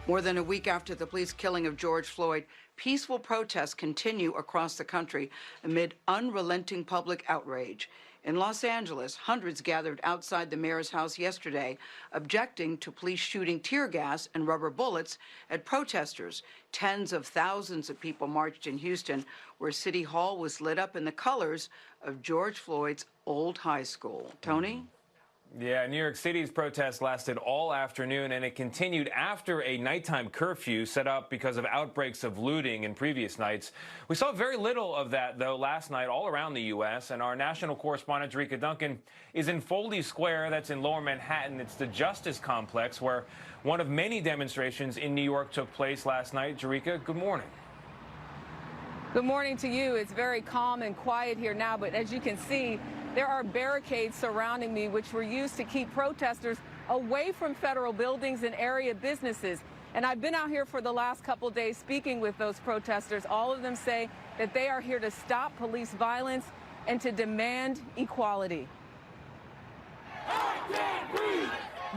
More than a week after the police killing of George Floyd, peaceful protests continue across the country amid unrelenting public outrage. In Los Angeles, hundreds gathered outside the mayor's house yesterday, objecting to police shooting tear gas and rubber bullets at protesters. Tens of thousands of people marched in Houston, where City Hall was lit up in the colors of George Floyd's old high school. Tony? Yeah, New York City's protest lasted all afternoon, and it continued after a nighttime curfew set up because of outbreaks of looting in previous nights. We saw very little of that, though, last night all around the U.S., and our national correspondent, Jericka Duncan, is in Foley Square. That's in Lower Manhattan. It's the Justice Complex, where one of many demonstrations in New York took place last night. Jericka, good morning. Good morning to you. It's very calm and quiet here now, but as you can see, there are barricades surrounding me which were used to keep protesters away from federal buildings and area businesses. And I've been out here for the last couple of days speaking with those protesters. All of them say that they are here to stop police violence and to demand equality.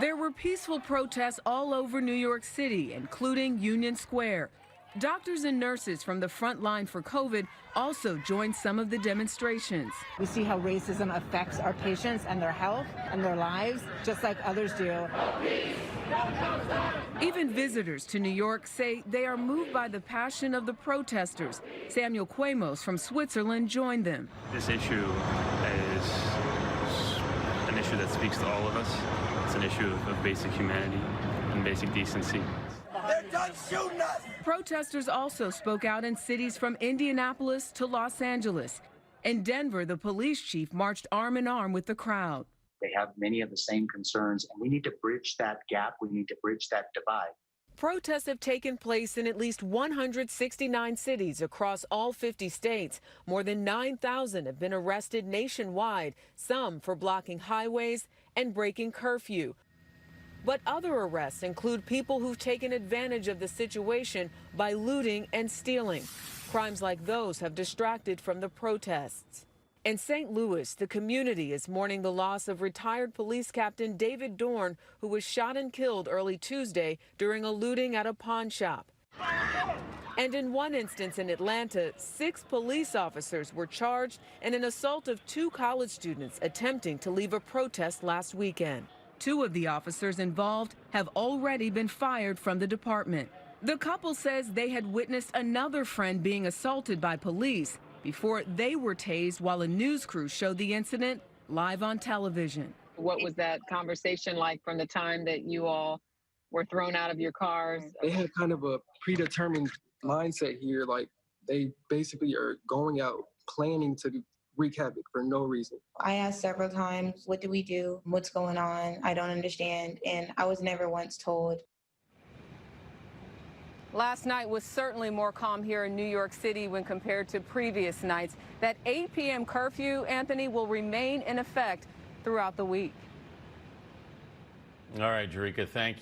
There were peaceful protests all over New York City, including Union Square. Doctors and nurses from the front line for COVID also joined some of the demonstrations. We see how racism affects our patients and their health and their lives, just like others do. Even visitors to New York say they are moved by the passion of the protesters. Samuel Quemos from Switzerland joined them. This issue is an issue that speaks to all of us. It's an issue of basic humanity and basic decency. They're done shooting us! Protesters also spoke out in cities from Indianapolis to Los Angeles. In Denver, the police chief marched arm in arm with the crowd. They have many of the same concerns, and we need to bridge that gap. We need to bridge that divide. Protests have taken place in at least 169 cities across all 50 states. More than 9,000 have been arrested nationwide, some for blocking highways and breaking curfew. But other arrests include people who've taken advantage of the situation by looting and stealing. Crimes like those have distracted from the protests. In St. Louis, the community is mourning the loss of retired police captain David Dorn, who was shot and killed early Tuesday during a looting at a pawn shop. And in one instance in Atlanta, 6 police officers were charged in an assault of 2 college students attempting to leave a protest last weekend. 2 of the officers involved have already been fired from the department. The couple says they had witnessed another friend being assaulted by police before they were tased while a news crew showed the incident live on television. What was that conversation like from the time that you all were thrown out of your cars? They had kind of a predetermined mindset here, like they basically are going out planning to wreak havoc for no reason. I asked several times, what do we do? What's going on? I don't understand. And I was never once told. Last night was certainly more calm here in New York City when compared to previous nights. That 8 p.m. curfew, Anthony, will remain in effect throughout the week. All right, Jericka, thank you.